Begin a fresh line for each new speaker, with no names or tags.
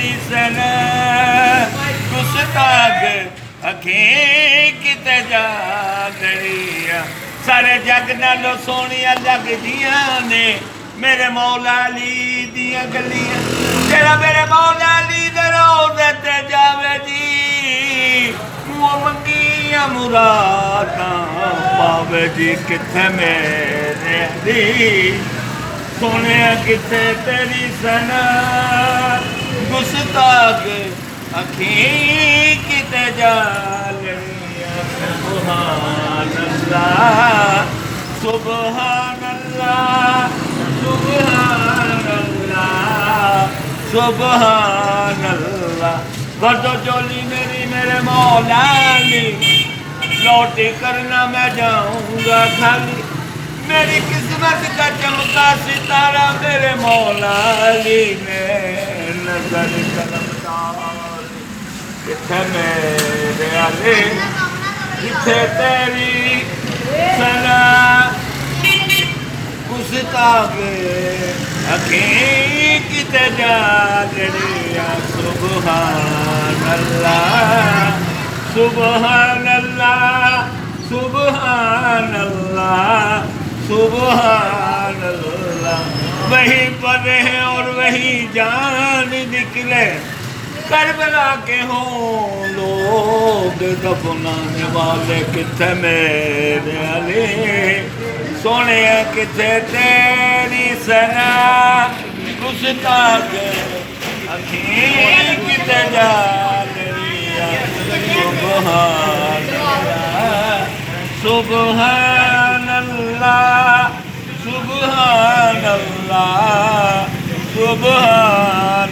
तेरी सना गुस्ताख अखें किते जा गड़िया सारे जग नालों सोहणिया लगदियां ने मेरे मौला अली दियां गलियां तेरा मेरे मौला अली दे रोज़े ते जावे जी मुँह मंगिया मुरादां पावे जी किथे मेरे अली सोने किथे तेरी सना गुस्ताख अखीं किते जा गड़िया सुभान अल्लाह सुभान अल्लाह सुभान अल्लाह सुभान अल्लाह कर दो झोली मेरी मेरे मौला अली लौटी करना मैं जाऊंगा खाली मेरी किस्मत का चमका सितारा मेरे मौला अली में नजर कलमदार किथे मेरे अली किथे तेरी सना गुस्ताख अखें किते जा गड़िया सुभान अल्लाह सुभान अल्लाह सुभान अल्लाह सुभान अल्लाह वही पढ़े और वही जान निकले करबला के हों लोग दफनाने वाले किथे मेरे अली सोने किथे तेरी सना गुस्ताख अखीं किते जा गड़िया सुभान अल्लाह सुभान अल्लाह सुभान अल्लाह सुभान